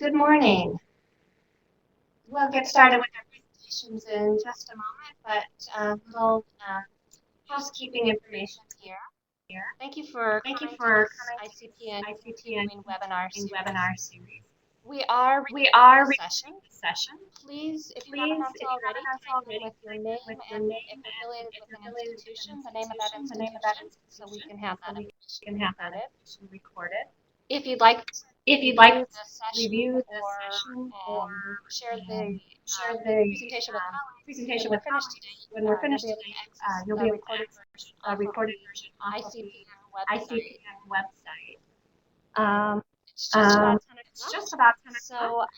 Good morning. We'll get started with our presentations in just a moment, but little housekeeping information here. Thank you for coming to this ICPN continuing webinar series. We are recording the session. Please, if you haven't done so already, type in with your name and if affiliated with an institution, the name of that institution, so we can have that information recorded. If you'd like to review the session or share the presentation with colleagues when we're finished today, you'll be able to access a recorded version off of the ICPN website. It's just about 10 o'clock.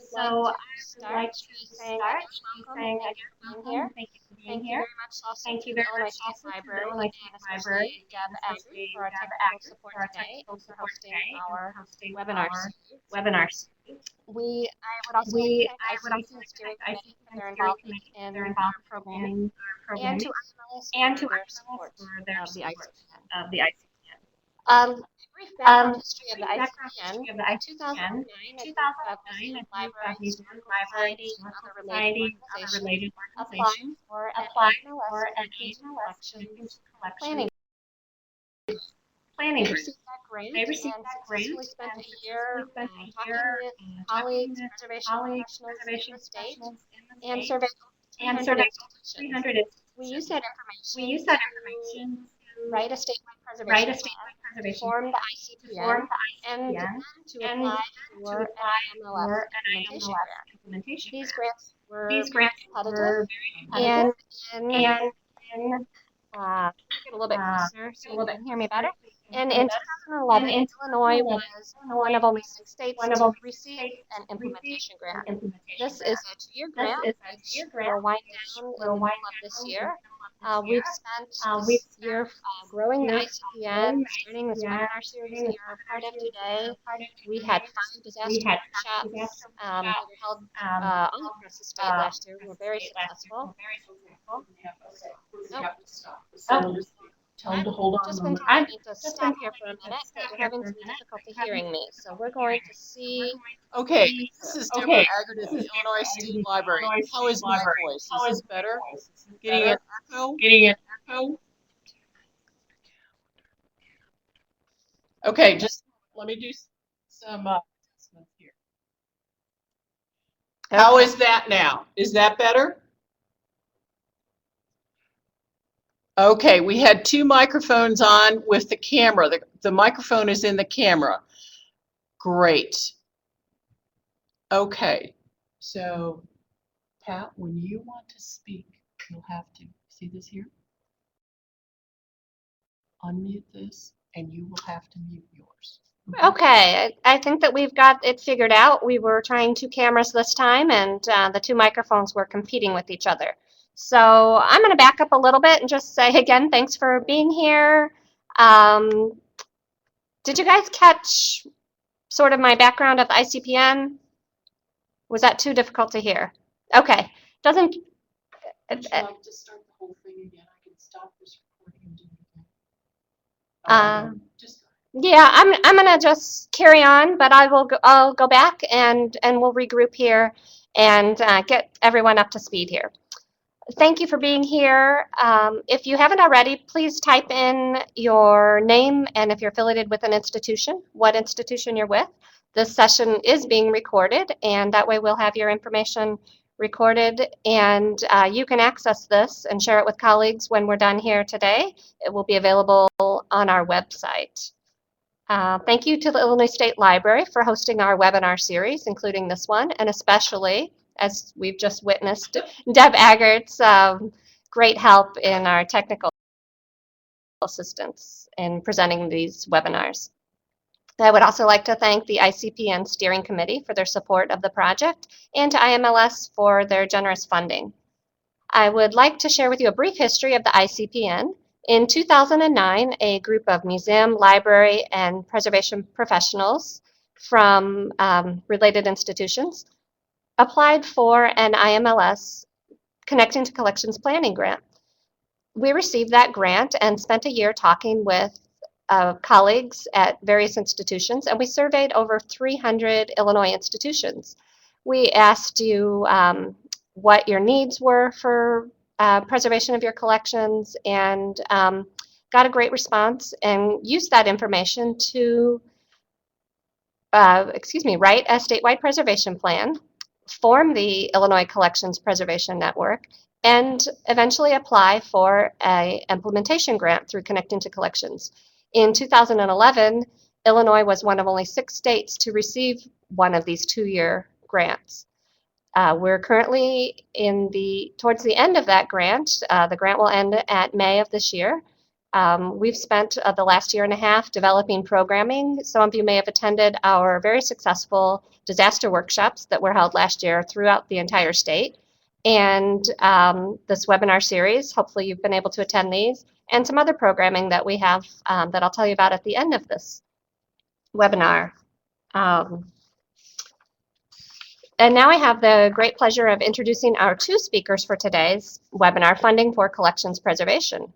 So I would like to start by saying welcome. Thank you for being here. Thank you very much also to the Illinois State Library, and especially Deb Agger for our technical support today and for hosting our webinar series. I would also like to thank Steering Committee for their involvement in our programming, and to IMLS for their support of the ICPN. A brief background history of the ICPN. In 2009, a group of New libraries, society, and other related organizations applied for an IMLS collections planning. They received that grant and successfully spent a year talking with colleagues, preservation professionals in the state, and surveyed 300 institutions. We used that information to write a statewide preservation plan, form the ICPN, and to apply for an IMLS implementation grant. These grants were competitive, and get a little bit closer so you can hear me better. And in 2011, Illinois was one of only 6 states to receive an implementation grant. This is a 2-year grant, which will wind down in the middle of this year. We've spent this year growing the ICPN, starting this webinar series that you're a part of today. We had 5 disaster workshops that were held all across the state last year. We were very successful. Tell them to hold on. Just been telling me to stop here for a minute. We're having some difficulty hearing me, so we're going to see. Okay, this is Deborah Agard at the Illinois State Library. How is my voice? Is this better? Getting an echo? Okay, just let me do some adjustments here. How is that now? Is that better? Okay, we had 2 microphones on with the camera. The microphone is in the camera. Great. Okay, so Pat, when you want to speak, you'll have to see this here. Unmute this, and you will have to mute yours. Okay, I think that we've got it figured out. We were trying 2 cameras this time, and the 2 microphones were competing with each other. So I'm going to back up a little bit and just say again, thanks for being here. Did you guys catch sort of my background of the ICPN? Was that too difficult to hear? Okay, doesn't. Would you like to start the whole thing again? I can stop this recording and do it again. Yeah, I'm going to just carry on, but I'll go back and we'll regroup here and get everyone up to speed here. Thank you for being here. If you haven't already, please type in your name and if you're affiliated with an institution, what institution you're with. This session is being recorded, and that way we'll have your information recorded, and you can access this and share it with colleagues when we're done here today. It will be available on our website. Thank you to the Illinois State Library for hosting our webinar series, including this one, and especially, as we've just witnessed, Deb Aggart's great help in our technical assistance in presenting these webinars. I would also like to thank the ICPN Steering Committee for their support of the project and to IMLS for their generous funding. I would like to share with you a brief history of the ICPN. In 2009, a group of museum, library, and preservation professionals from related institutions applied for an IMLS Connecting to Collections Planning grant. We received that grant and spent a year talking with colleagues at various institutions, and we surveyed over 300 Illinois institutions. We asked you what your needs were for preservation of your collections, and got a great response, and used that information to write a statewide preservation plan, form the Illinois Collections Preservation Network, and eventually apply for an implementation grant through Connecting to Collections. In 2011, Illinois was one of only 6 states to receive one of these 2-year grants. We're currently towards the end of that grant. The grant will end at May of this year. We've spent the last year and a half developing programming. Some of you may have attended our very successful disaster workshops that were held last year throughout the entire state. And this webinar series, hopefully you've been able to attend these, and some other programming that we have that I'll tell you about at the end of this webinar. And now I have the great pleasure of introducing our 2 speakers for today's webinar, Funding for Collections Preservation.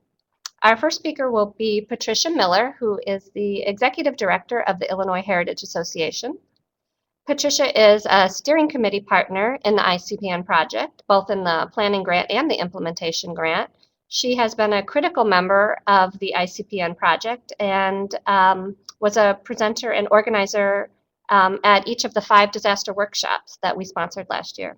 Our first speaker will be Patricia Miller, who is the Executive Director of the Illinois Heritage Association. Patricia is a steering committee partner in the ICPN project, both in the planning grant and the implementation grant. She has been a critical member of the ICPN project and was a presenter and organizer at each of the 5 disaster workshops that we sponsored last year.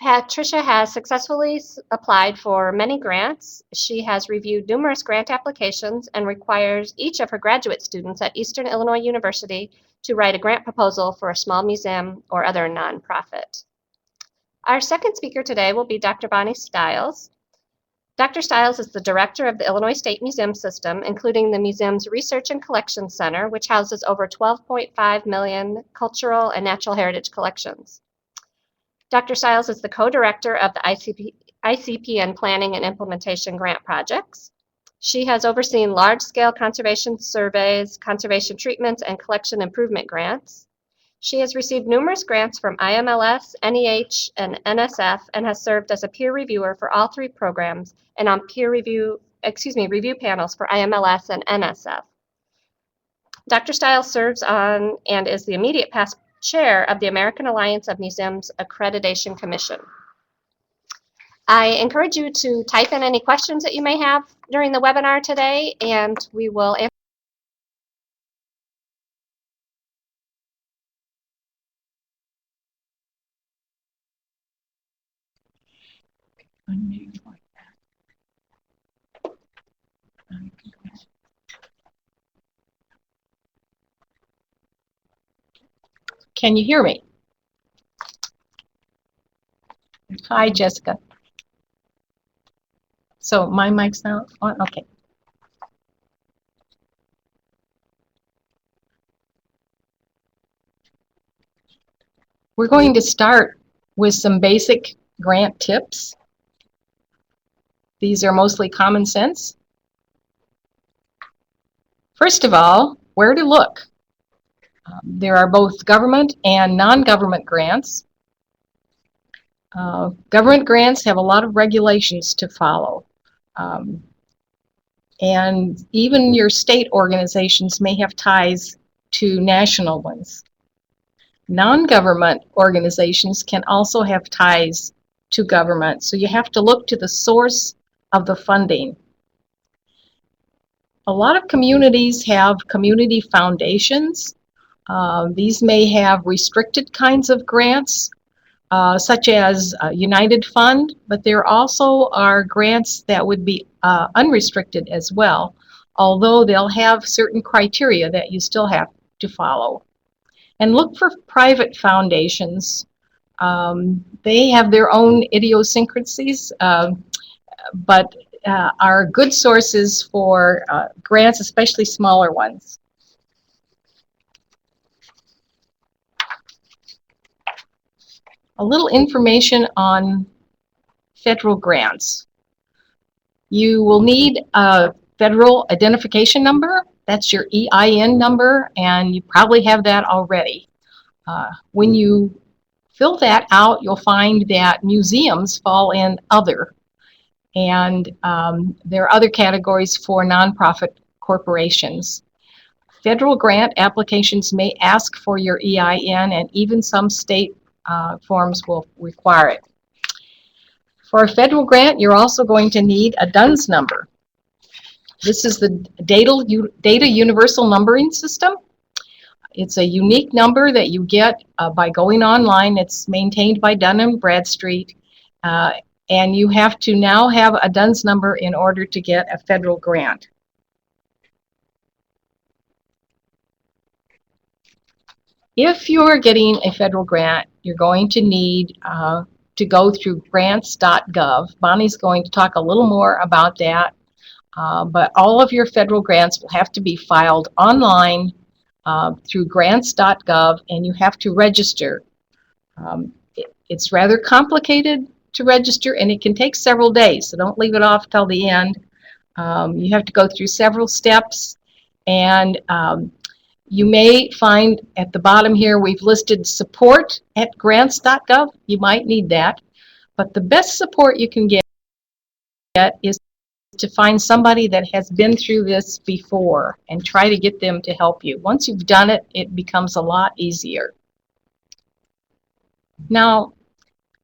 Patricia has successfully applied for many grants. She has reviewed numerous grant applications and requires each of her graduate students at Eastern Illinois University to write a grant proposal for a small museum or other nonprofit. Our second speaker today will be Dr. Bonnie Stiles. Dr. Stiles is the director of the Illinois State Museum System, including the museum's Research and Collections Center, which houses over 12.5 million cultural and natural heritage collections. Dr. Stiles is the co-director of the ICPN Planning and Implementation Grant projects. She has overseen large-scale conservation surveys, conservation treatments, and collection improvement grants. She has received numerous grants from IMLS, NEH, and NSF, and has served as a peer reviewer for all 3 programs and on review panels for IMLS and NSF. Dr. Stiles serves on and is the immediate past chair of the American Alliance of Museums Accreditation Commission. I encourage you to type in any questions that you may have during the webinar today, and we will answer. Can you hear me? Hi, Jessica. So my mic's now on? Okay. We're going to start with some basic grant tips. These are mostly common sense. First of all, where to look. There are both government and non-government grants. Government grants have a lot of regulations to follow. And even your state organizations may have ties to national ones. Non-government organizations can also have ties to government, so you have to look to the source of the funding. A lot of communities have community foundations. These may have restricted kinds of grants, such as United Fund, but there also are grants that would be unrestricted as well, although they'll have certain criteria that you still have to follow. And look for private foundations. They have their own idiosyncrasies, but are good sources for grants, especially smaller ones. A little information on federal grants. You will need a federal identification number. That's your EIN number, and you probably have that already. When you fill that out, you'll find that museums fall in other, and there are other categories for nonprofit corporations. Federal grant applications may ask for your EIN, and even some state forms will require it. For a federal grant, you're also going to need a DUNS number. This is the Data Universal Numbering System. It's a unique number that you get by going online. It's maintained by Dun & Bradstreet, and you have to now have a DUNS number in order to get a federal grant. If you're getting a federal grant, you're going to need to go through grants.gov. Bonnie's going to talk a little more about that, but all of your federal grants will have to be filed online through grants.gov, and you have to register. It's rather complicated to register, and it can take several days, so don't leave it off till the end. You have to go through several steps, and you may find at the bottom here we've listed support at grants.gov. You might need that, but the best support you can get is to find somebody that has been through this before and try to get them to help you. Once you've done it, it becomes a lot easier. Now,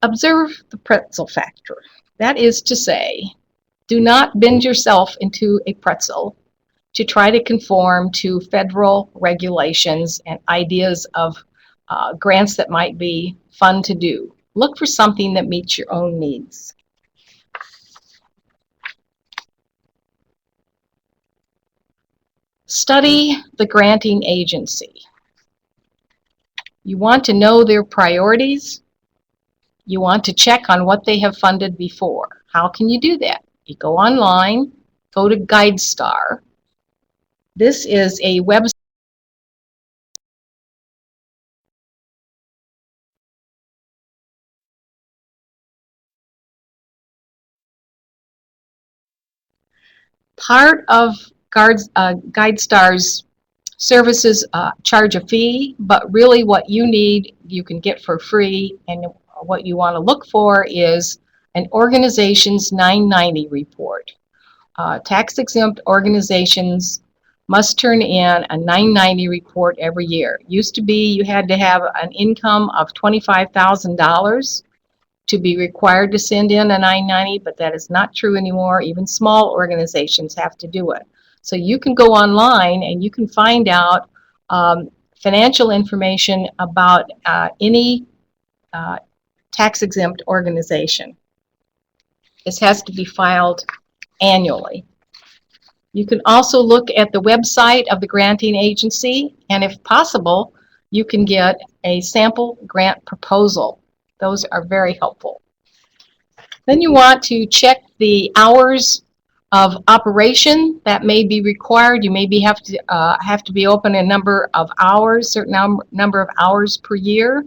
observe the pretzel factor. That is to say, do not bend yourself into a pretzel to try to conform to federal regulations and ideas of grants that might be fun to do. Look for something that meets your own needs. Study the granting agency. You want to know their priorities. You want to check on what they have funded before. How can you do that? You go online, go to GuideStar. This is a website part of GuideStar's services charge a fee, but really what you need you can get for free, and what you want to look for is an organization's 990 report. Tax-exempt organizations must turn in a 990 report every year. Used to be you had to have an income of $25,000 to be required to send in a 990, but that is not true anymore. Even small organizations have to do it. So you can go online and you can find out financial information about any tax-exempt organization. This has to be filed annually. You can also look at the website of the granting agency, and if possible, you can get a sample grant proposal. Those are very helpful. Then you want to check the hours of operation that may be required. You maybe have to be open a number of hours, certain number of hours per year.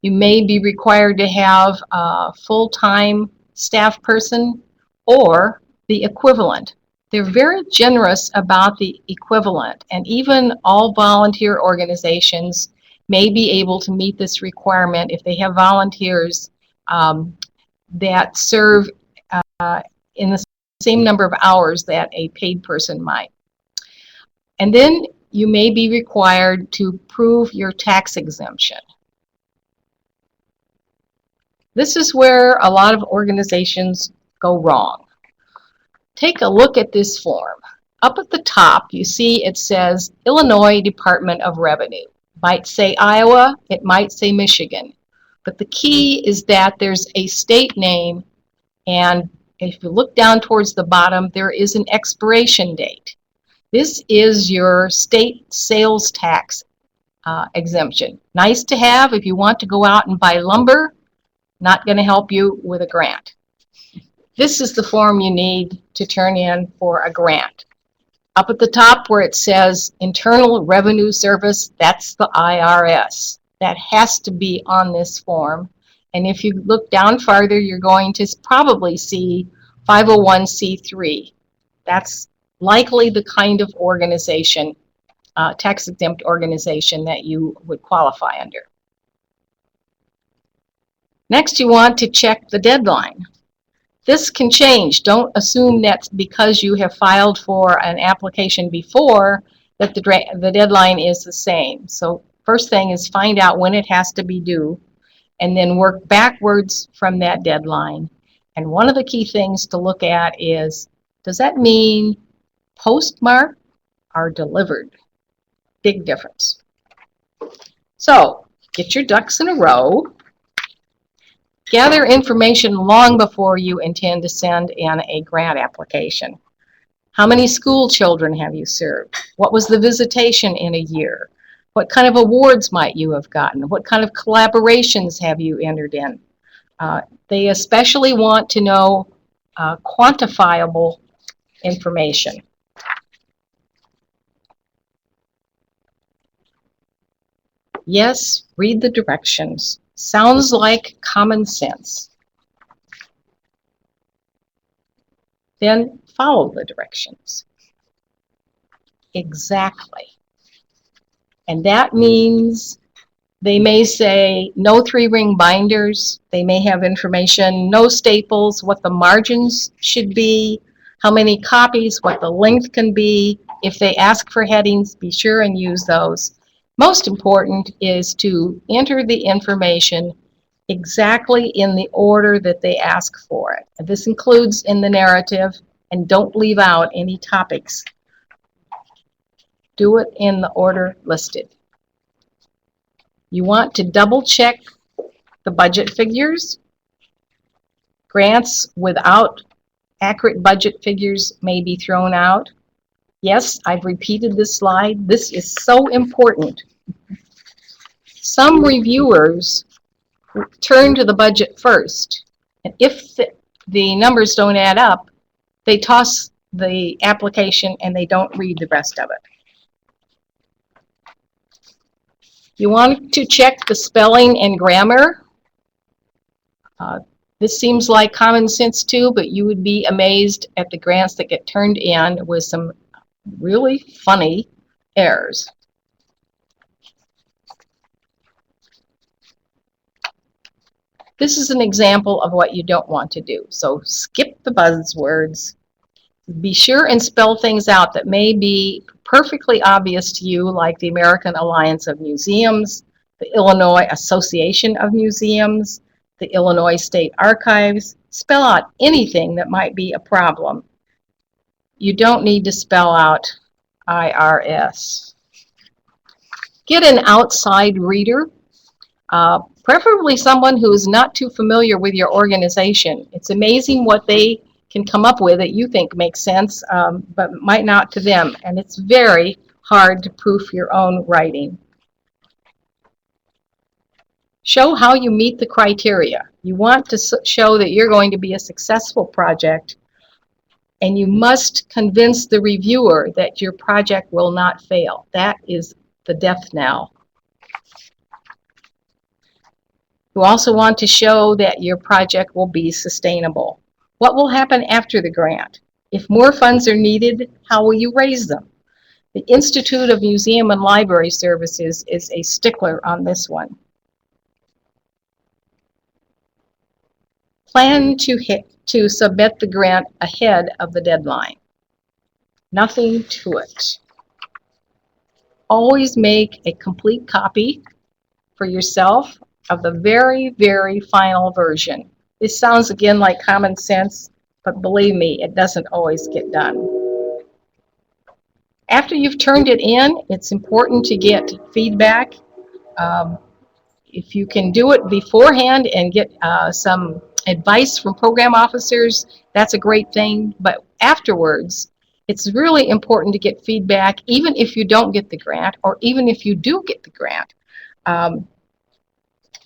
You may be required to have a full-time staff person or the equivalent. They're very generous about the equivalent, and even all volunteer organizations may be able to meet this requirement if they have volunteers that serve in the same number of hours that a paid person might. And then you may be required to prove your tax exemption. This is where a lot of organizations go wrong. Take a look at this form. Up at the top, you see it says Illinois Department of Revenue. It might say Iowa, it might say Michigan. But the key is that there's a state name, and if you look down towards the bottom, there is an expiration date. This is your state sales tax exemption. Nice to have if you want to go out and buy lumber. Not going to help you with a grant. This is the form you need to turn in for a grant. Up at the top where it says Internal Revenue Service, that's the IRS. That has to be on this form. And if you look down farther, you're going to probably see 501c3. That's likely the kind of organization, tax-exempt organization that you would qualify under. Next, you want to check the deadline. This can change. Don't assume that because you have filed for an application before that the deadline is the same. So first thing is find out when it has to be due and then work backwards from that deadline. And one of the key things to look at is, does that mean postmarked or delivered? Big difference. So get your ducks in a row. Gather information long before you intend to send in a grant application. How many school children have you served? What was the visitation in a year? What kind of awards might you have gotten? What kind of collaborations have you entered in? They especially want to know quantifiable information. Yes, read the directions. Sounds like common sense. Then follow the directions. Exactly. And that means they may say no 3-ring binders. They may have information, no staples, what the margins should be, how many copies, what the length can be. If they ask for headings, be sure and use those. Most important is to enter the information exactly in the order that they ask for it. This includes in the narrative, and don't leave out any topics. Do it in the order listed. You want to double check the budget figures. Grants without accurate budget figures may be thrown out. Yes, I've repeated this slide. This is so important. Some reviewers turn to the budget first, and if the numbers don't add up, they toss the application and they don't read the rest of it. You want to check the spelling and grammar. This seems like common sense too, but you would be amazed at the grants that get turned in with some really funny errors. This is an example of what you don't want to do. So skip the buzzwords. Be sure and spell things out that may be perfectly obvious to you, like the American Alliance of Museums, the Illinois Association of Museums, the Illinois State Archives. Spell out anything that might be a problem. You don't need to spell out IRS. Get an outside reader, preferably someone who is not too familiar with your organization. It's amazing what they can come up with that you think makes sense, but might not to them. And it's very hard to proof your own writing. Show how you meet the criteria. You want to show that you're going to be a successful project, and you must convince the reviewer that your project will not fail. That is the death knell. You also want to show that your project will be sustainable. What will happen after the grant? If more funds are needed, how will you raise them? The Institute of Museum and Library Services is a stickler on this one. Plan to submit the grant ahead of the deadline. Nothing to it. Always make a complete copy for yourself of the very, very final version. This sounds again like common sense, but believe me, it doesn't always get done. After you've turned it in, it's important to get feedback. If you can do it beforehand and get some advice from program officers, that's a great thing. But afterwards, it's really important to get feedback, even if you don't get the grant, or even if you do get the grant,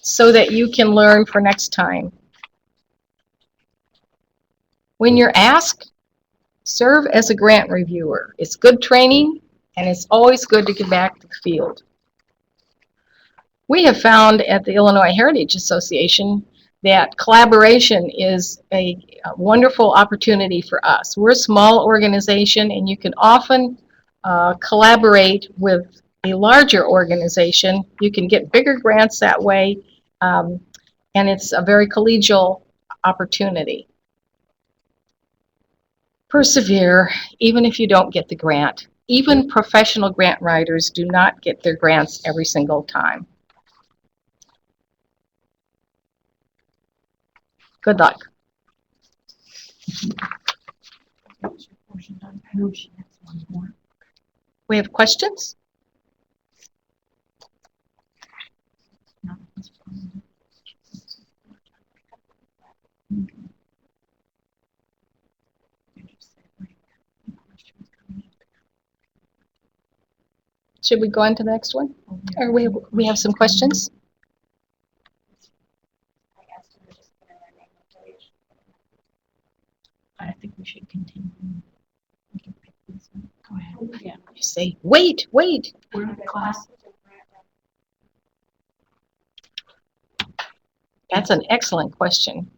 so that you can learn for next time. When you're asked, serve as a grant reviewer. It's good training, and it's always good to get back to the field. We have found at the Illinois Heritage Association that collaboration is a wonderful opportunity for us. We're a small organization, and you can often collaborate with a larger organization. You can get bigger grants that way, and it's a very collegial opportunity. Persevere, even if you don't get the grant. Even professional grant writers do not get their grants every single time. Good luck. We have questions? Should we go on to the next one? Or we have some questions? I think we should continue. Go ahead. Yeah. You say, wait. We're in class. That's an excellent question.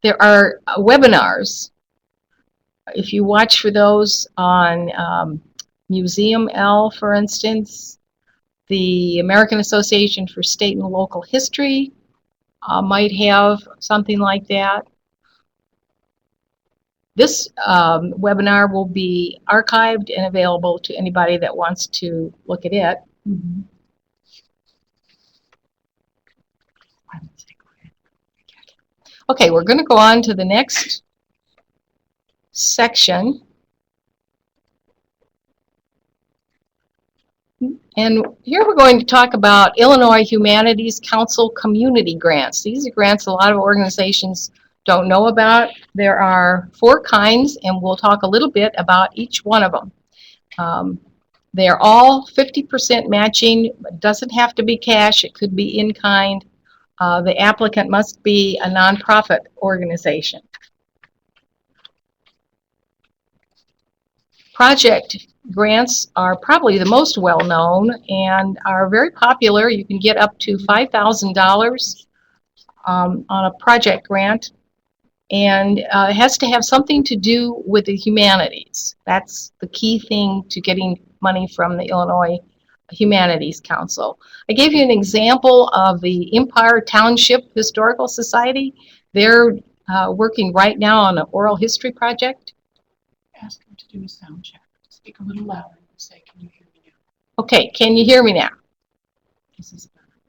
There are webinars. If you watch for those on Museum L, for instance, the American Association for State and Local History might have something like that. This webinar will be archived and available to anybody that wants to look at it. Mm-hmm. Okay, we're going to go on to the next section. And here we're going to talk about Illinois Humanities Council community grants. These are grants a lot of organizations don't know about. There are 4 kinds, and we'll talk a little bit about each one of them. They're all 50% matching. It doesn't have to be cash. It could be in kind. The applicant must be a nonprofit organization. Project grants are probably the most well-known and are very popular. You can get up to $5,000 on a project grant, and it has to have something to do with the humanities. That's the key thing to getting money from the Illinois Humanities Council. I gave you an example of the Empire Township Historical Society. They're working right now on an oral history project. Ask him to do a sound check. Speak a little louder and say, "Can you hear me now?" Okay, can you hear me now? This is better.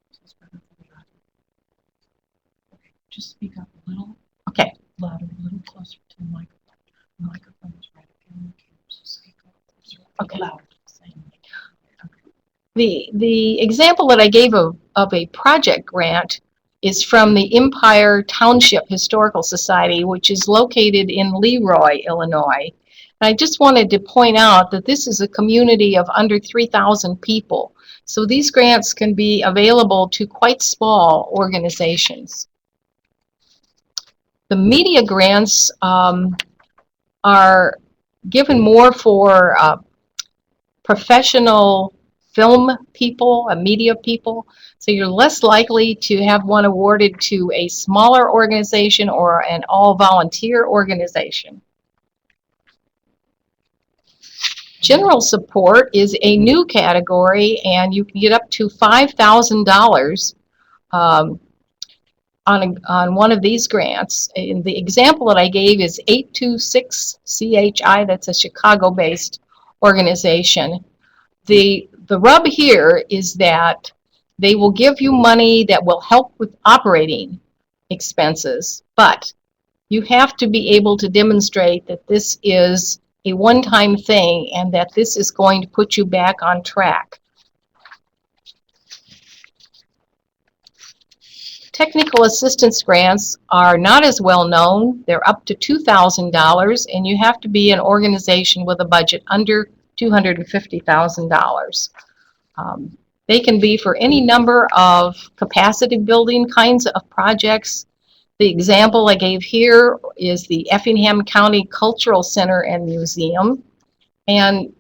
This is better for the audio. Okay, just speak up a little. Okay. Louder, a little closer to the microphone. The microphone is right up here in the camera, so speak up closer. Okay. Louder. The example that I gave of a project grant is from the Empire Township Historical Society, which is located in Leroy, Illinois. And I just wanted to point out that this is a community of under 3,000 people. So these grants can be available to quite small organizations. The media grants are given more for professional film people and media people, so you're less likely to have one awarded to a smaller organization or an all-volunteer organization. General support is a new category, and you can get up to $5,000 on one of these grants. And the example that I gave is 826 CHI, that's a Chicago-based organization. The rub here is that they will give you money that will help with operating expenses, but you have to be able to demonstrate that this is a one-time thing and that this is going to put you back on track. Technical assistance grants are not as well known. They're up to $2,000, and you have to be an organization with a budget under $250,000. They can be for any number of capacity building kinds of projects. The example I gave here is the Effingham County Cultural Center and Museum. And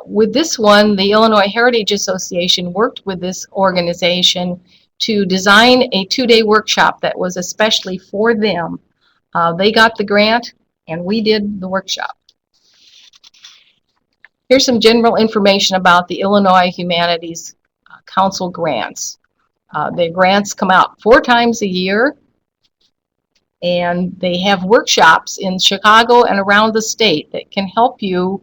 with this one, the Illinois Heritage Association worked with this organization to design a 2-day workshop that was especially for them. They got the grant, and we did the workshop. Here's some general information about the Illinois Humanities Council grants. The grants come out 4 times a year. And they have workshops in Chicago and around the state that can help you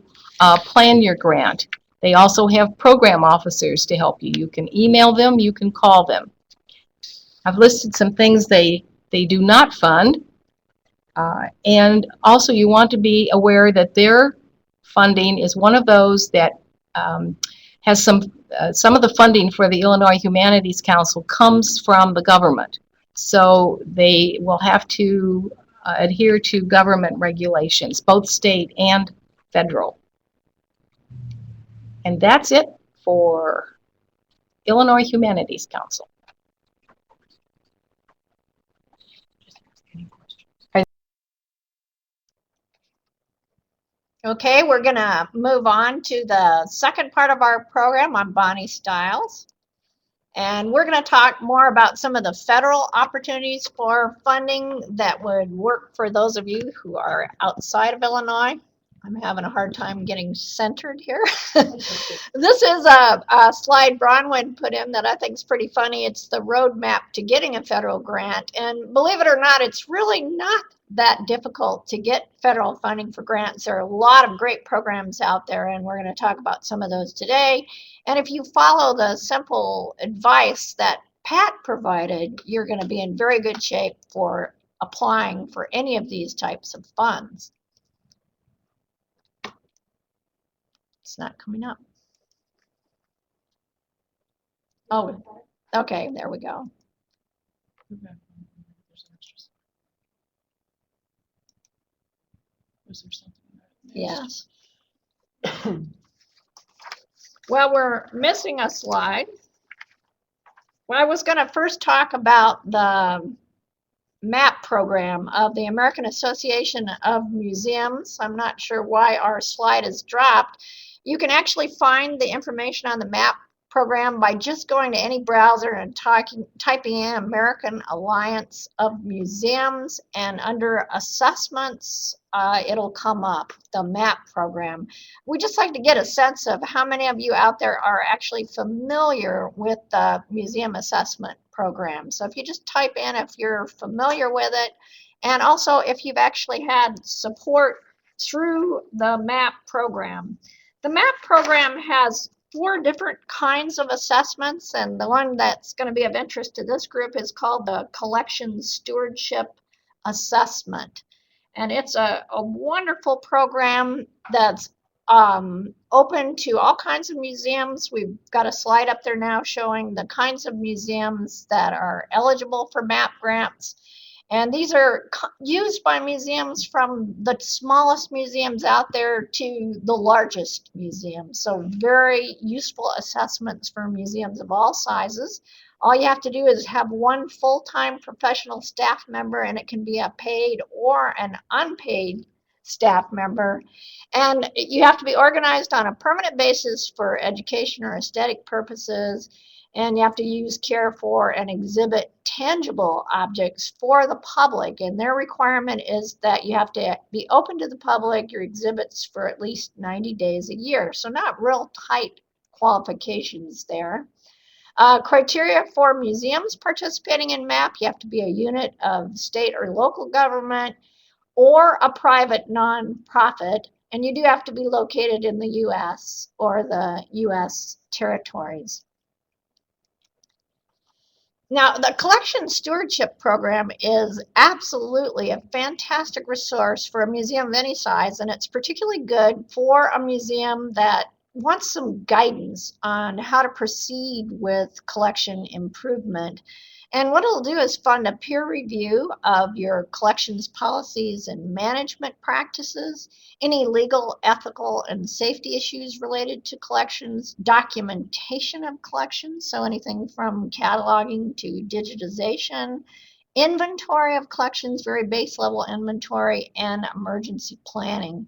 plan your grant. They also have program officers to help you. You can email them, you can call them. I've listed some things they do not fund. And also you want to be aware that their funding is one of those that has some of the funding for the Illinois Humanities Council comes from the government. So they will have to adhere to government regulations, both state and federal. And that's it for Illinois Humanities Council. Just ask any questions. Okay, we're going to move on to the second part of our program on Bonnie Stiles. And we're going to talk more about some of the federal opportunities for funding that would work for those of you who are outside of Illinois. I'm having a hard time getting centered here. This is a slide Bronwyn put in that I think is pretty funny. It's the roadmap to getting a federal grant. And believe it or not, it's really not that difficult to get federal funding for grants. There are a lot of great programs out there, and we're going to talk about some of those today. And if you follow the simple advice that Pat provided, you're going to be in very good shape for applying for any of these types of funds. It's not coming up. Oh, okay, there we go. Go back one. There's an extra slide. Was there something that Yes. Well, we're missing a slide. Well, I was going to first talk about the MAP program of the American Association of Museums. I'm not sure why our slide is dropped. You can actually find the information on the MAP program by just going to any browser and typing in American Alliance of Museums, and under assessments it'll come up, the MAP program. We just like to get a sense of how many of you out there are actually familiar with the museum assessment program. So if you just type in if you're familiar with it, and also if you've actually had support through the MAP program. The MAP program has 4 different kinds of assessments, and the one that's going to be of interest to this group is called the Collection Stewardship Assessment. And it's a wonderful program that's open to all kinds of museums. We've got a slide up there now showing the kinds of museums that are eligible for MAP grants. And these are used by museums from the smallest museums out there to the largest museums. So very useful assessments for museums of all sizes. All you have to do is have one full-time professional staff member, and it can be a paid or an unpaid staff member. And you have to be organized on a permanent basis for education or aesthetic purposes. And you have to use care for and exhibit tangible objects for the public. And their requirement is that you have to be open to the public, your exhibits for at least 90 days a year. So not real tight qualifications there. Criteria for museums participating in MAP: you have to be a unit of state or local government or a private nonprofit. And you do have to be located in the U.S. or the U.S. territories. Now, the Collection Stewardship Program is absolutely a fantastic resource for a museum of any size, and it's particularly good for a museum that wants some guidance on how to proceed with collection improvement. And what it'll do is fund a peer review of your collections policies and management practices, any legal, ethical, and safety issues related to collections, documentation of collections, so anything from cataloging to digitization, inventory of collections, very base level inventory, and emergency planning.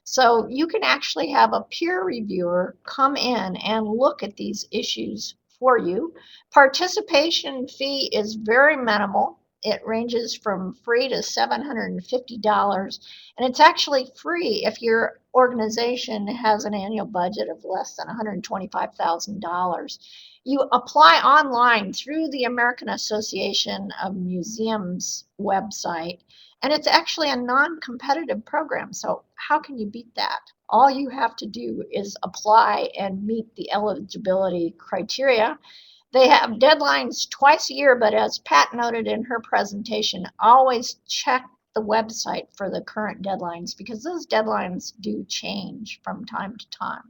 So you can actually have a peer reviewer come in and look at these issues for you. Participation fee is very minimal. It ranges from free to $750, and it's actually free if your organization has an annual budget of less than $125,000. You apply online through the American Association of Museums website, and it's actually a non-competitive program. So how can you beat that? All you have to do is apply and meet the eligibility criteria. They have deadlines twice a year, but as Pat noted in her presentation, always check the website for the current deadlines because those deadlines do change from time to time.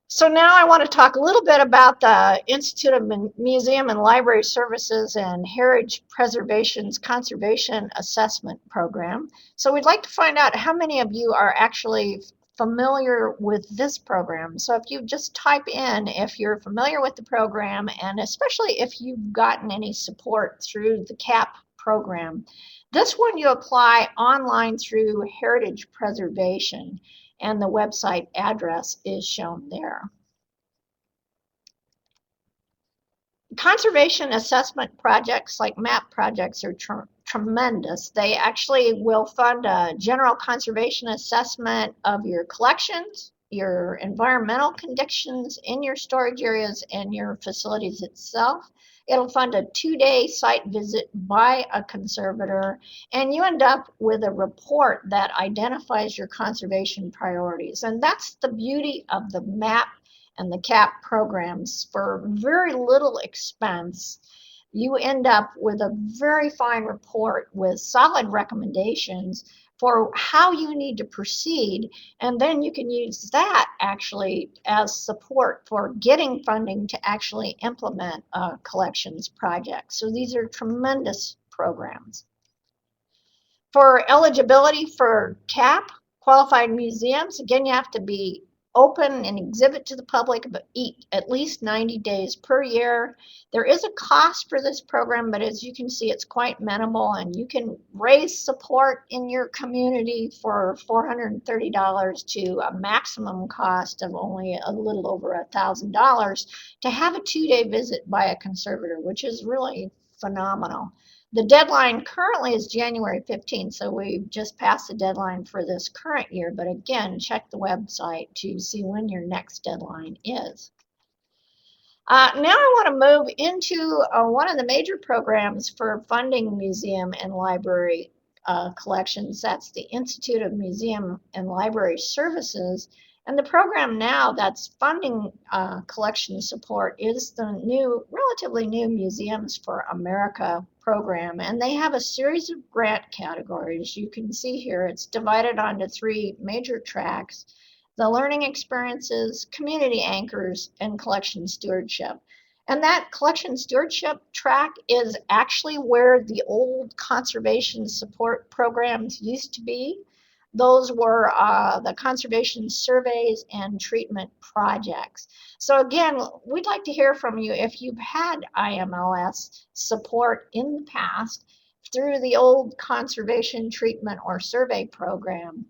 So now I want to talk a little bit about the Institute of Museum and Library Services and Heritage Preservation's Conservation Assessment Program. So we'd like to find out how many of you are actually familiar with this program. So if you just type in if you're familiar with the program, and especially if you've gotten any support through the CAP program. This one you apply online through Heritage Preservation, and the website address is shown there. Conservation assessment projects like MAP projects are tremendous. They actually will fund a general conservation assessment of your collections, your environmental conditions in your storage areas and your facilities itself. It'll fund a 2-day site visit by a conservator, and you end up with a report that identifies your conservation priorities. And that's the beauty of the MAP and the CAP programs. For very little expense, you end up with a very fine report with solid recommendations for how you need to proceed, and then you can use that actually as support for getting funding to actually implement a collections project. So these are tremendous programs. For eligibility for CAP, qualified museums, again, you have to be open and exhibit to the public, but eat at least 90 days per year. There is a cost for this program, but as you can see, it's quite minimal, and you can raise support in your community for $430 to a maximum cost of only a little over $1,000 to have a 2-day visit by a conservator, which is really phenomenal. The deadline currently is January 15th, so we've just passed the deadline for this current year. But again, check the website to see when your next deadline is. Now I want to move into one of the major programs for funding museum and library collections. That's the Institute of Museum and Library Services. And the program now that's funding collection support is the new, relatively new Museums for America program. And they have a series of grant categories. You can see here it's divided onto 3 major tracks: the learning experiences, community anchors, and collection stewardship. And that collection stewardship track is actually where the old conservation support programs used to be. Those were the conservation surveys and treatment projects. So again, we'd like to hear from you if you've had IMLS support in the past through the old conservation treatment or survey program.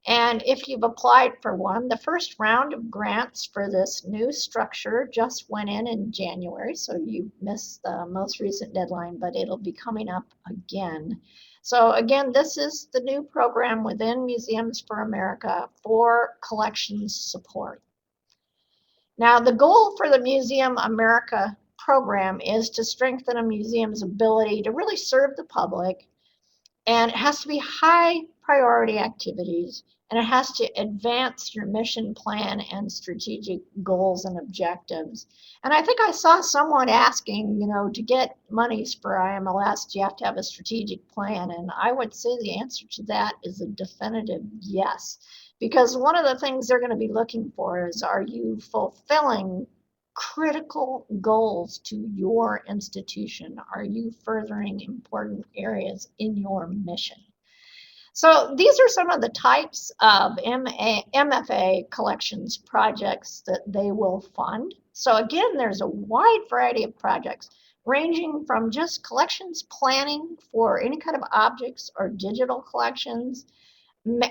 And if you've applied for one, the first round of grants for this new structure just went in January, so you missed the most recent deadline, but it'll be coming up again. So again, this is the new program within Museums for America for collections support. Now, the goal for the Museum America program is to strengthen a museum's ability to really serve the public, and it has to be high priority activities, and it has to advance your mission plan and strategic goals and objectives. And I think I saw someone asking, to get monies for IMLS, do you have to have a strategic plan? And I would say the answer to that is a definitive yes. Because one of the things they're going to be looking for is, are you fulfilling critical goals to your institution? Are you furthering important areas in your mission? So these are some of the types of MFA collections projects that they will fund. So again, there's a wide variety of projects ranging from just collections planning for any kind of objects or digital collections,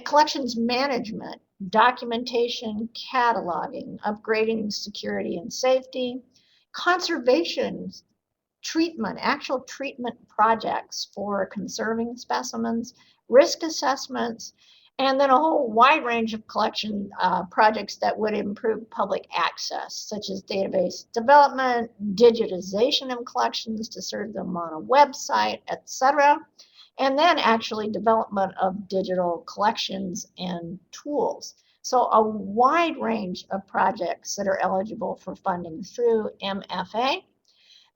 collections management, documentation, cataloging, upgrading security and safety, conservation, treatment, actual treatment projects for conserving specimens, risk assessments, And then a whole wide range of collection projects that would improve public access, such as database development, digitization of collections to serve them on a website, etc. And then actually development of digital collections and tools. So a wide range of projects that are eligible for funding through MFA.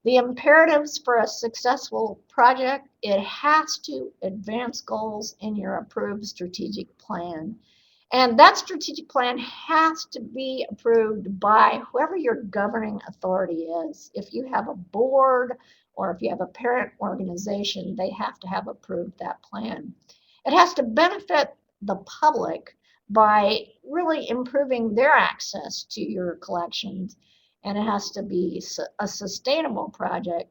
The imperatives for a successful project, it has to advance goals in your approved strategic plan. And that strategic plan has to be approved by whoever your governing authority is. If you have a board or if you have a parent organization, they have to have approved that plan. It has to benefit the public by really improving their access to your collections, and it has to be a sustainable project.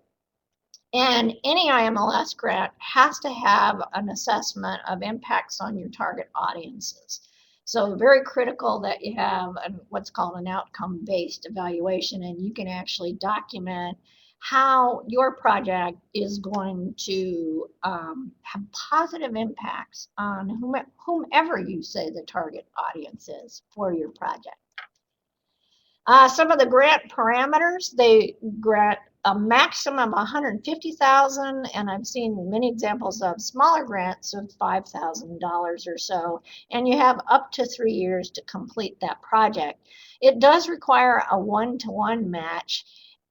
And any IMLS grant has to have an assessment of impacts on your target audiences. So very critical that you have what's called an outcome-based evaluation, and you can actually document how your project is going to have positive impacts on whomever you say the target audience is for your project. Some of the grant parameters, they grant a maximum of $150,000, and I've seen many examples of smaller grants of $5,000 or so, and you have up to 3 years to complete that project. It does require a one-to-one match,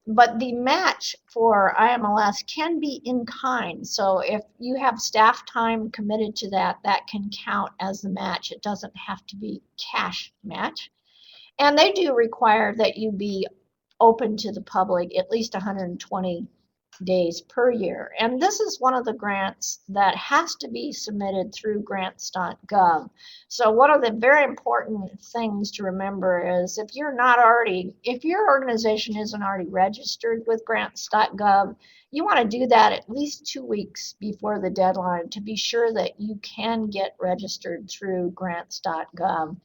but the match for IMLS can be in kind. So if you have staff time committed to that, that can count as the match. It doesn't have to be cash match. And they do require that you be open to the public at least 120 days per year. And this is one of the grants that has to be submitted through grants.gov. So one of the very important things to remember is if your organization isn't already registered with grants.gov, you want to do that at least 2 weeks before the deadline to be sure that you can get registered through grants.gov.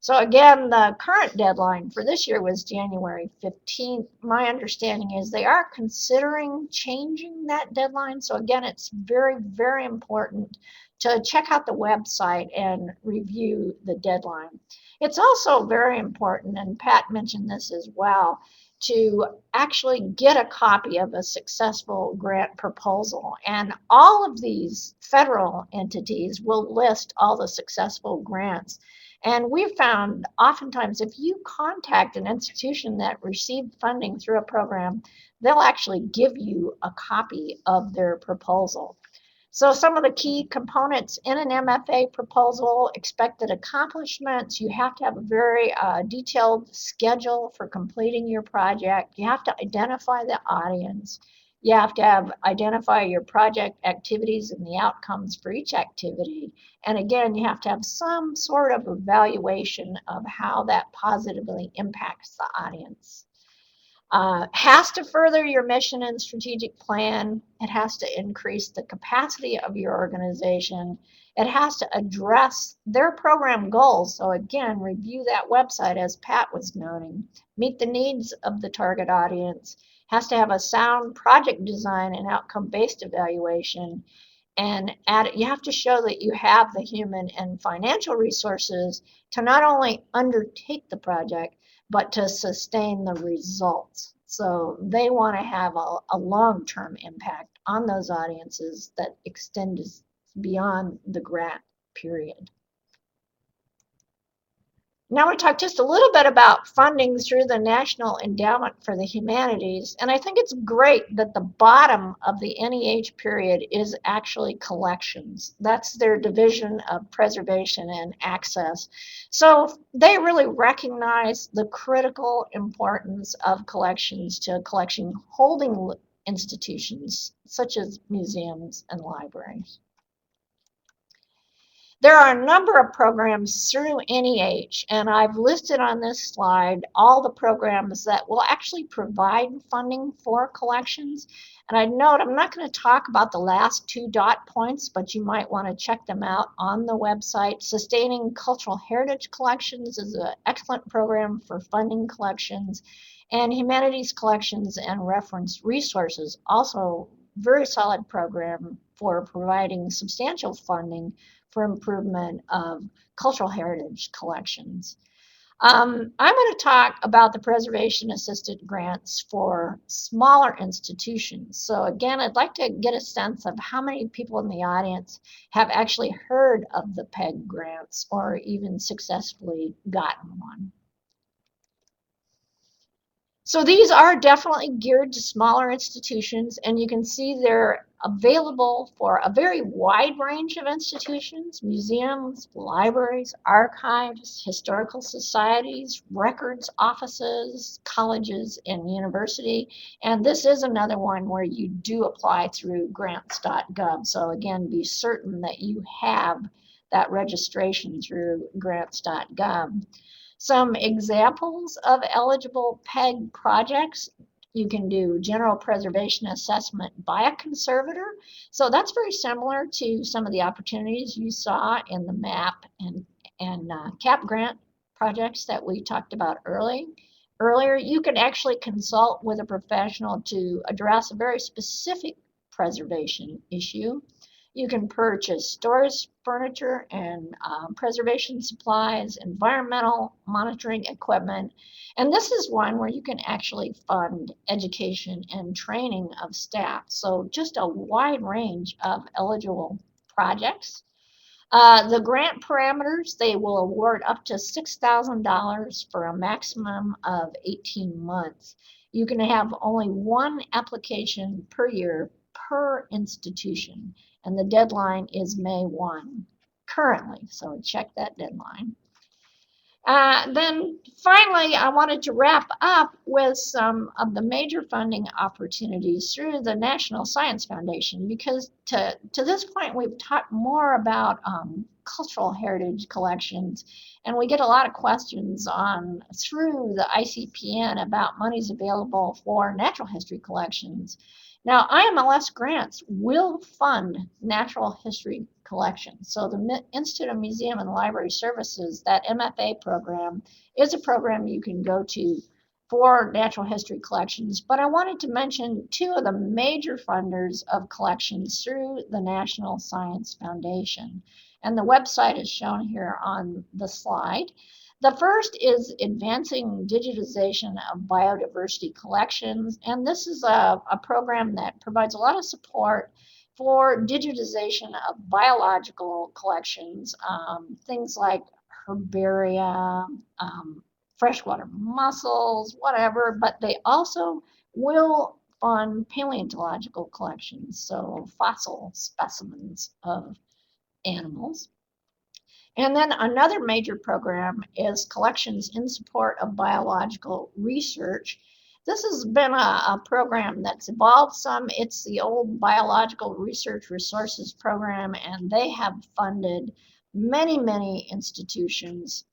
So again, the current deadline for this year was January 15th. My understanding is they are considering changing that deadline. So again, it's very, very important to check out the website and review the deadline. It's also very important, and Pat mentioned this as well, to actually get a copy of a successful grant proposal. And all of these federal entities will list all the successful grants. And we've found oftentimes if you contact an institution that received funding through a program, they'll actually give you a copy of their proposal. So some of the key components in an MFA proposal, expected accomplishments, you have to have a very detailed schedule for completing your project. You have to identify the audience. You have to identify your project activities and the outcomes for each activity. And again, you have to have some sort of evaluation of how that positively impacts the audience. Has to further your mission and strategic plan. It has to increase the capacity of your organization. It has to address their program goals. So again, review that website as Pat was noting. Meet the needs of the target audience. Has to have a sound project design and outcome-based evaluation. And you have to show that you have the human and financial resources to not only undertake the project, but to sustain the results. So they want to have a long-term impact on those audiences that extends beyond the grant period. Now we talk just a little bit about funding through the National Endowment for the Humanities, and I think it's great that the bottom of the NEH period is actually collections. That's their division of preservation and access. So they really recognize the critical importance of collections to collection holding institutions such as museums and libraries. There are a number of programs through NEH, and I've listed on this slide all the programs that will actually provide funding for collections. And I note I'm not going to talk about the last 2 dot points, but you might want to check them out on the website. Sustaining Cultural Heritage Collections is an excellent program for funding collections, and Humanities Collections and Reference Resources, also very solid program for providing substantial funding for improvement of cultural heritage collections. I'm going to talk about the preservation assisted grants for smaller institutions. So again, I'd like to get a sense of how many people in the audience have actually heard of the PEG grants or even successfully gotten one. So these are definitely geared to smaller institutions, and you can see they're available for a very wide range of institutions: museums, libraries, archives, historical societies, records offices, colleges, and university. And this is another one where you do apply through grants.gov. So again, be certain that you have that registration through grants.gov. Some examples of eligible PEG projects: you can do general preservation assessment by a conservator. So that's very similar to some of the opportunities you saw in the MAP and CAP grant projects that we talked about earlier. You can actually consult with a professional to address a very specific preservation issue. You can purchase storage furniture and preservation supplies, environmental monitoring equipment. And this is one where you can actually fund education and training of staff. So just a wide range of eligible projects. The grant parameters: they will award up to $6,000 for a maximum of 18 months. You can have only one application per year per institution, and the deadline is May 1 currently, so check that deadline. Then finally, I wanted to wrap up with some of the major funding opportunities through the National Science Foundation, because to this point, we've talked more about cultural heritage collections, and we get a lot of questions through the ICPN about monies available for natural history collections. Now, IMLS grants will fund natural history collections. So the Institute of Museum and Library Services, that MFA program, is a program you can go to for natural history collections. But I wanted to mention two of the major funders of collections through the National Science Foundation. And the website is shown here on the slide. The first is Advancing Digitization of Biodiversity Collections, and this is a program that provides a lot of support for digitization of biological collections, things like herbaria, freshwater mussels, whatever, but they also will fund paleontological collections, so fossil specimens of animals. And then another major program is Collections in Support of Biological Research. This has been a program that's evolved some. It's the old Biological Research Resources Program, and they have funded many institutions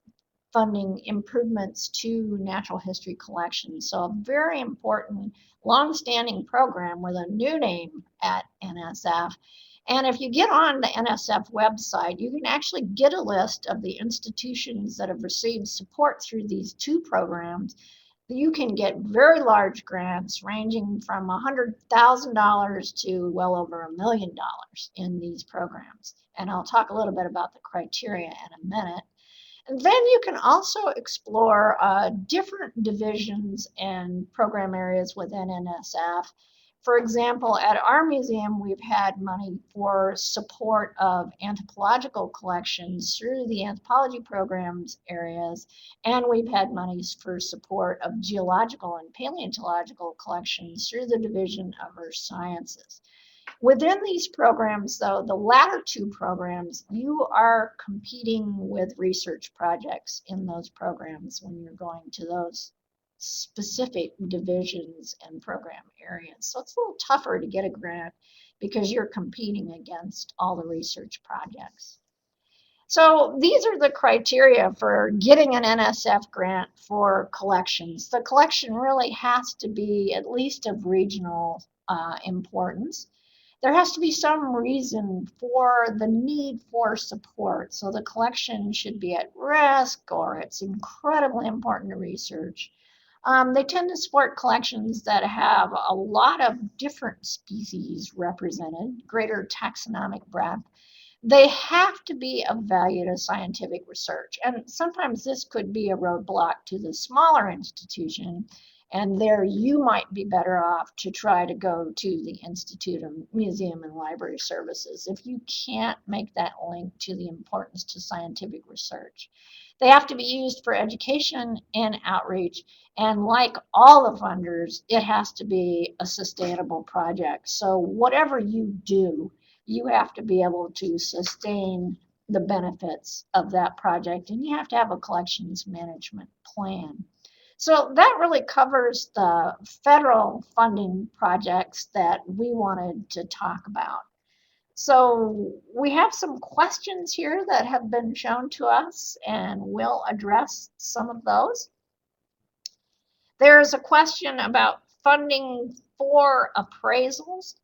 funding improvements to natural history collections. So a very important, long-standing program with a new name at NSF. And if you get on the NSF website, you can actually get a list of the institutions that have received support through these two programs. You can get very large grants ranging from $100,000 to well over $1 million in these programs. And I'll talk a little bit about the criteria in a minute. And then you can also explore different divisions and program areas within NSF. For example, at our museum, we've had money for support of anthropological collections through the anthropology programs areas, and we've had monies for support of geological and paleontological collections through the Division of Earth Sciences. Within these programs, though, the latter two programs, you are competing with research projects in those programs when you're going to those specific divisions and program areas. So it's a little tougher to get a grant because you're competing against all the research projects. So these are the criteria for getting an NSF grant for collections. The collection really has to be at least of regional importance. There has to be some reason for the need for support. So the collection should be at risk, or it's incredibly important to research. They tend to support collections that have a lot of different species represented, greater taxonomic breadth. they have to be of value to scientific research. And sometimes this could be a roadblock to the smaller institution. And there you might be better off to try to go to the Institute of Museum and Library Services if you can't make that link to the importance to scientific research. They have to be used for education and outreach. And like all the funders, it has to be a sustainable project. So whatever you do, you have to be able to sustain the benefits of that project, and you have to have a collections management plan. So that really covers the federal funding projects that we wanted to talk about. So we have some questions here that have been shown to us, and we'll address some of those. There's a question about funding for appraisals.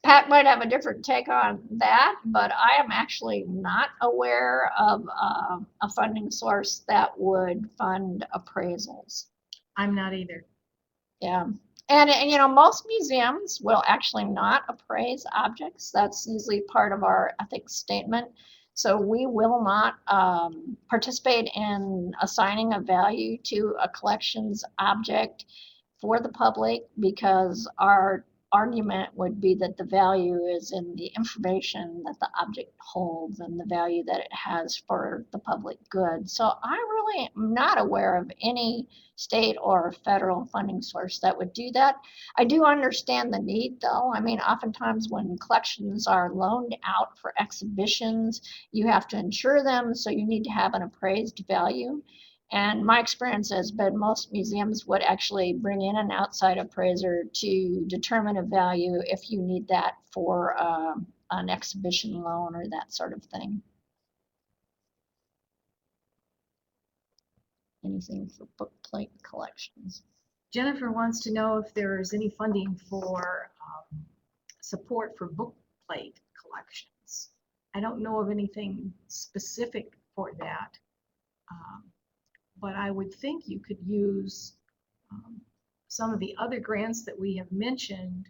Pat might have a different take on that, but I am actually not aware of a funding source that would fund appraisals. I'm not either. Yeah. And you know, most museums will actually not appraise objects. That's usually part of our ethics statement. So we will not participate in assigning a value to a collections object for the public, because our argument would be that the value is in the information that the object holds and the value that it has for the public good. So I really am not aware of any state or federal funding source that would do that. I do understand the need, though. I mean, oftentimes when collections are loaned out for exhibitions, you have to insure them, so you need to have an appraised value. And my experience has been most museums would actually bring in an outside appraiser to determine a value if you need that for an exhibition loan or that sort of thing. Anything for book plate collections? Jennifer wants to know if there is any funding for support for book plate collections. I don't know of anything specific for that. But I would think you could use some of the other grants that we have mentioned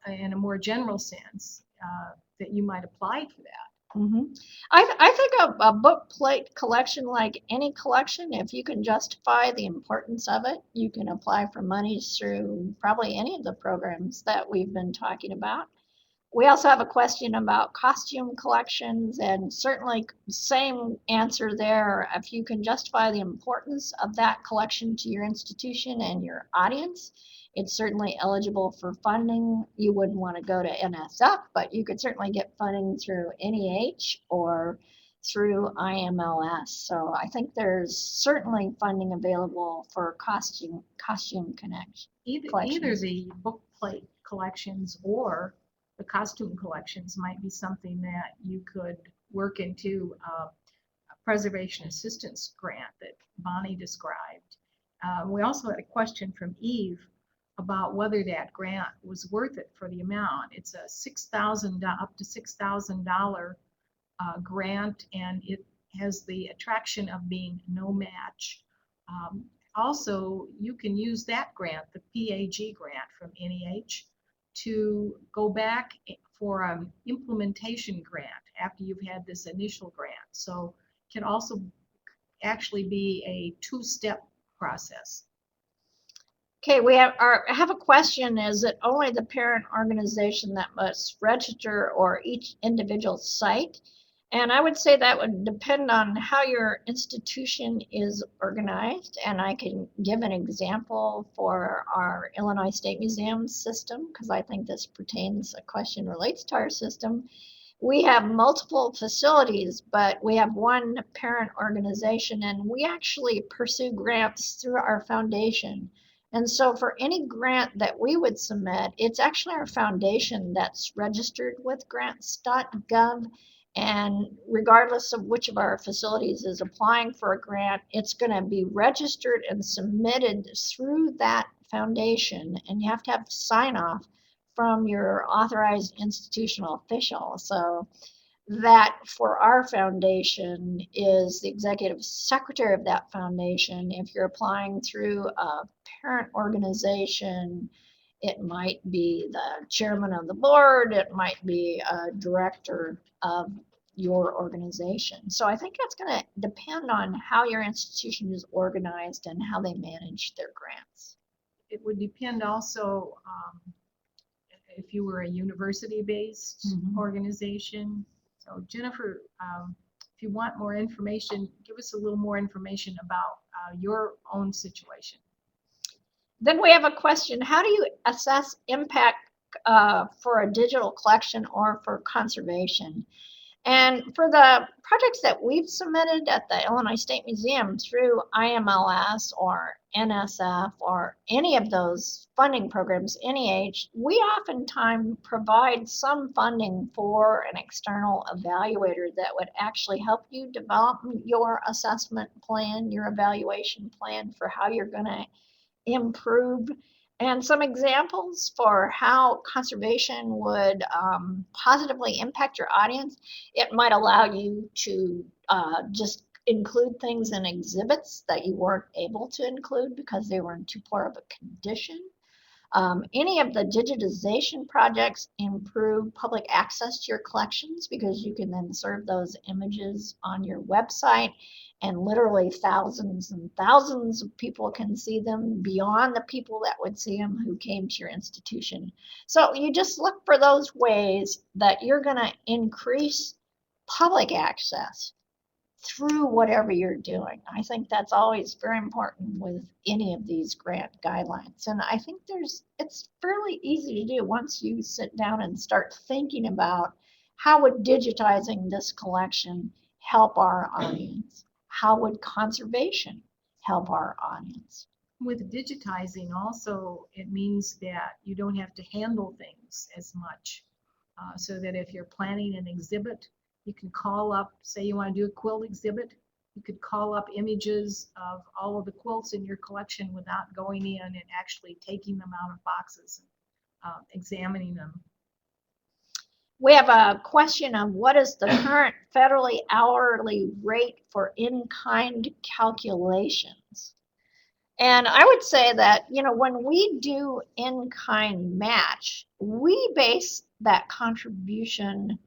in a more general sense, that you might apply for that. Mm-hmm. I think a book plate collection, like any collection, if you can justify the importance of it, you can apply for monies through probably any of the programs that we've been talking about. We also have a question about costume collections, and certainly same answer there. If you can justify the importance of that collection to your institution and your audience, it's certainly eligible for funding. You wouldn't want to go to NSF, but you could certainly get funding through NEH or through IMLS. So I think there's certainly funding available for costume collections. Either the book plate collections or the costume collections might be something that you could work into a preservation assistance grant that Bonnie described. We also had a question from Eve about whether that grant was worth it for the amount. It's a up to $6,000 grant, and it has the attraction of being no match. Also, you can use that grant, the PAG grant from NEH, to go back for an implementation grant after you've had this initial grant. So it can also actually be a two-step process. Okay, we have a question. Is it only the parent organization that must register, or each individual site? And I would say that would depend on how your institution is organized. And I can give an example for our Illinois State Museum system, because I think this question relates to our system. We have multiple facilities, but we have one parent organization, and we actually pursue grants through our foundation. And so for any grant that we would submit, it's actually our foundation that's registered with grants.gov. And regardless of which of our facilities is applying for a grant, it's going to be registered and submitted through that foundation. And you have to have sign off from your authorized institutional official. So that for our foundation is the executive secretary of that foundation. If you're applying through a parent organization, It might be the chairman of the board. It might be a director of your organization. So I think it's going to depend on how your institution is organized and how they manage their grants. It would depend also if you were a university-based organization. So Jennifer, if you want more information, give us a little more information about your own situation. Then we have a question: how do you assess impact for a digital collection or for conservation? And for the projects that we've submitted at the Illinois State Museum through IMLS or NSF or any of those funding programs, NEH, we oftentimes provide some funding for an external evaluator that would actually help you develop your assessment plan, your evaluation plan for how you're going to improve, and some examples for how conservation would positively impact your audience. It might allow you to just include things in exhibits that you weren't able to include because they were in too poor of a condition. Any of the digitization projects improve public access to your collections because you can then serve those images on your website, and literally thousands and thousands of people can see them beyond the people that would see them who came to your institution. So you just look for those ways that you're going to increase public access through whatever you're doing. I think that's always very important with any of these grant guidelines. And I think it's fairly easy to do once you sit down and start thinking about how would digitizing this collection help our audience? How would conservation help our audience? With digitizing also, it means that you don't have to handle things as much. So that if you're planning an exhibit, you can call up, say you want to do a quilt exhibit, you could call up images of all of the quilts in your collection without going in and actually taking them out of boxes and examining them. We have a question of what is the current federally hourly rate for in-kind calculations? And I would say that, when we do in-kind match, we base that contribution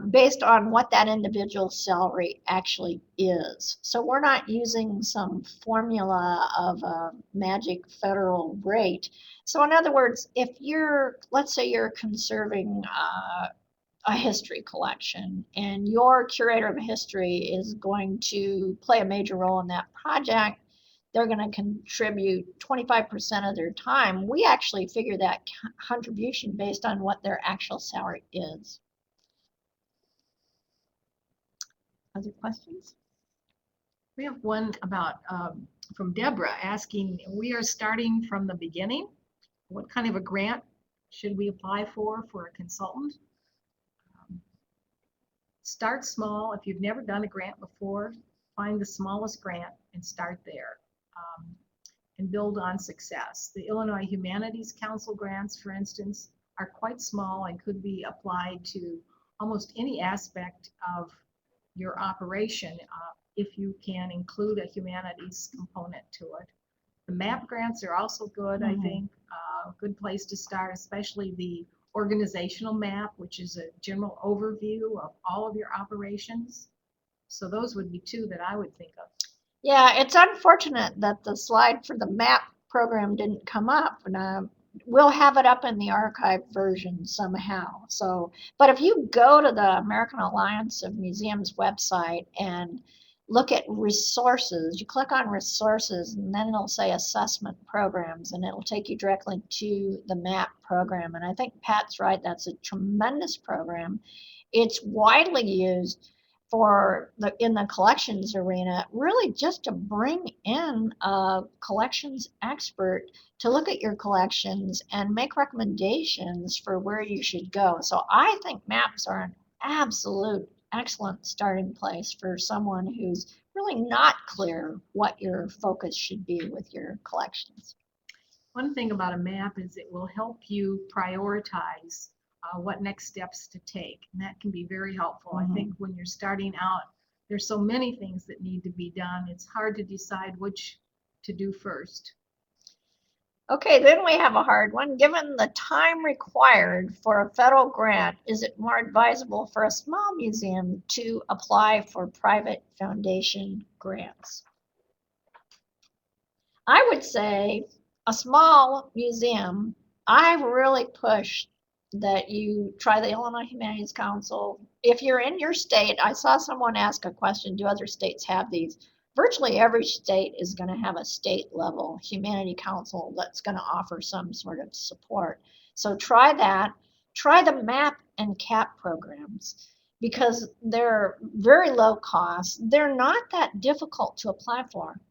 based on what that individual salary actually is. So we're not using some formula of a magic federal rate. So in other words, if let's say you're conserving a history collection and your curator of history is going to play a major role in that project, they're going to contribute 25% of their time. We actually figure that contribution based on what their actual salary is. Other questions? We have one about from Deborah asking, we are starting from the beginning. What kind of a grant should we apply for a consultant? Start small. If you've never done a grant before, find the smallest grant and start there and build on success. The Illinois Humanities Council grants, for instance, are quite small and could be applied to almost any aspect of your operation if you can include a humanities component to it. The MAP grants are also good, I think, a good place to start, especially the organizational map, which is a general overview of all of your operations. So those would be two that I would think of. Yeah, it's unfortunate that the slide for the MAP program didn't come up. And, we'll have it up in the archive version somehow. So, but if you go to the American Alliance of Museums website and look at resources, you click on resources and then it'll say assessment programs and it'll take you directly to the MAP program. And I think Pat's right, that's a tremendous program. It's widely used in the collections arena, really just to bring in a collections expert to look at your collections and make recommendations for where you should go. So I think maps are an absolute excellent starting place for someone who's really not clear what your focus should be with your collections. One thing about a map is it will help you prioritize what next steps to take, and that can be very helpful. I think when you're starting out, there's so many things that need to be done. It's hard to decide which to do first. Okay, then we have a hard one. Given the time required for a federal grant, is it more advisable for a small museum to apply for private foundation grants? I would say a small museum, I really push that you try the Illinois Humanities Council. If you're in your state, I saw someone ask a question, do other states have these? Virtually every state is going to have a state level humanity council that's going to offer some sort of support. So try that. Try the MAP and CAP programs because they're very low cost. They're not that difficult to apply for.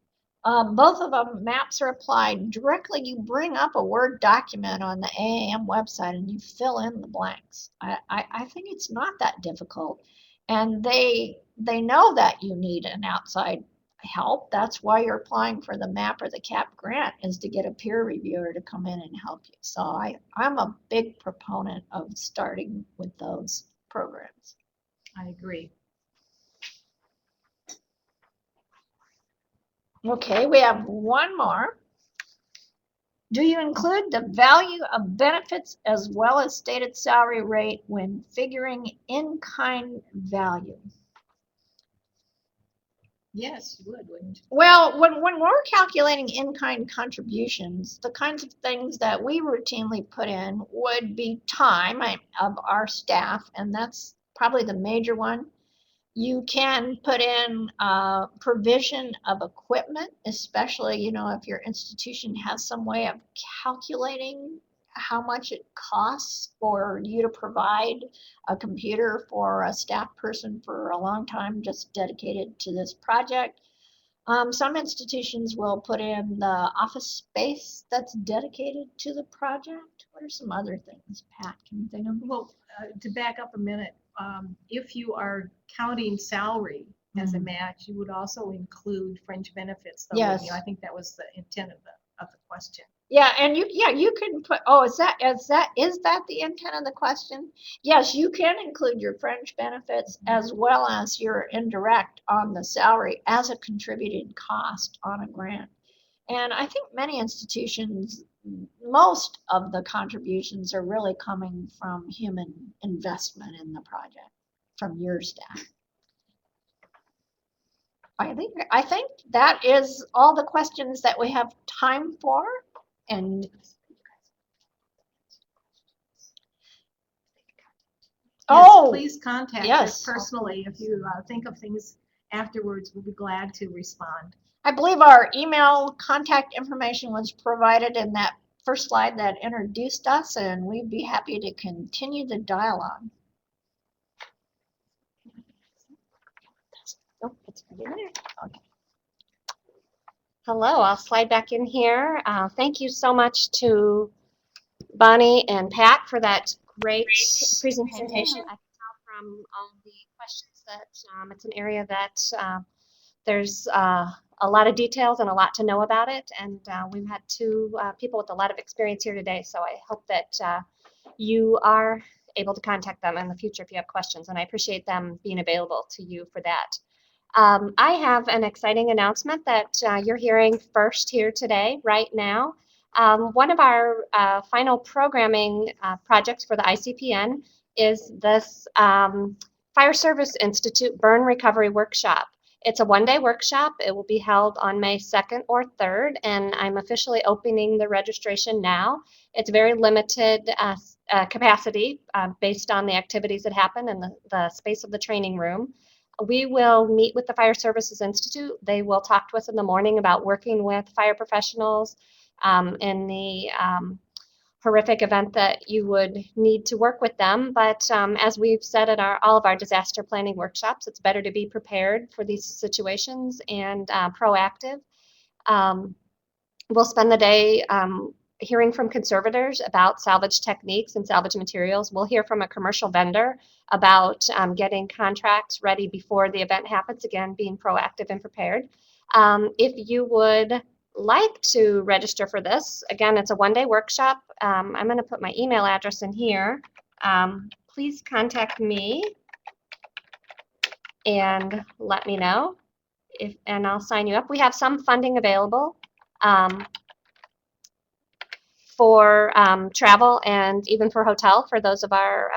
Both of them, maps are applied directly. You bring up a Word document on the AAM website and you fill in the blanks. I think it's not that difficult. And they know that you need an outside help. That's why you're applying for the MAP or the CAP grant, is to get a peer reviewer to come in and help you. So I'm a big proponent of starting with those programs. I agree. Okay, we have one more. Do you include the value of benefits as well as stated salary rate when figuring in-kind value? Yes, you would, wouldn't you? Well, when we're calculating in-kind contributions, the kinds of things that we routinely put in would be time of our staff, and that's probably the major one. You can put in provision of equipment, especially, if your institution has some way of calculating how much it costs for you to provide a computer for a staff person for a long time just dedicated to this project. Some institutions will put in the office space that's dedicated to the project. What are some other things, Pat? Can you think of? Well, to back up a minute, if you are counting salary as a match, you would also include fringe benefits, though, wouldn't you? Yes. I think that was the intent of the question. Yeah, and you can put, is that the intent of the question? Yes, you can include your fringe benefits as well as your indirect on the salary as a contributed cost on a grant. And I think many institutions, most of the contributions are really coming from human investment in the project from your staff. I think that is all the questions that we have time for. And yes, please contact us yes. personally if you think of things afterwards. We'll be glad to respond. I believe our email contact information was provided in that first slide that introduced us, and we'd be happy to continue the dialogue. Oh, it's right in there. Okay. Hello, I'll slide back in here. Thank you so much to Bonnie and Pat for that great presentation. I can tell from all the questions that it's an area that there's a lot of details and a lot to know about it. And we've had two people with a lot of experience here today. So I hope that you are able to contact them in the future if you have questions. And I appreciate them being available to you for that. I have an exciting announcement that you're hearing first here today, right now. One of our final programming projects for the ICPN is this Fire Service Institute Burn Recovery Workshop. It's a one-day workshop. It will be held on May 2nd or 3rd, and I'm officially opening the registration now. It's very limited capacity based on the activities that happen in the space of the training room. We will meet with the Fire Services Institute. They will talk to us in the morning about working with fire professionals in the horrific event that you would need to work with them. But as we've said at all of our disaster planning workshops, it's better to be prepared for these situations and proactive. We'll spend the day hearing from conservators about salvage techniques and salvage materials. We'll hear from a commercial vendor about getting contracts ready before the event happens, again, being proactive and prepared. If you would like to register for this, again, it's a one-day workshop. I'm going to put my email address in here. Please contact me and let me know, and I'll sign you up. We have some funding available. for travel and even for hotel for those of our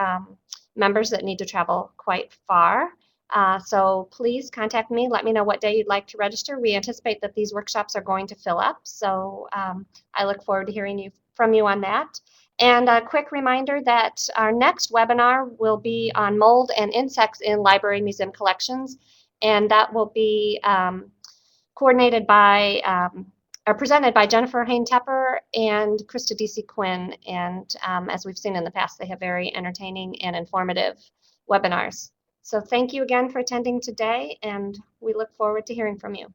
members that need to travel quite far. So please contact me. Let me know what day you'd like to register. We anticipate that these workshops are going to fill up, so I look forward to hearing from you on that. And a quick reminder that our next webinar will be on mold and insects in library museum collections, and that will be coordinated by or presented by Jennifer Hain-Tepper and Krista D.C. Quinn. And as we've seen in the past, they have very entertaining and informative webinars. So thank you again for attending today, and we look forward to hearing from you.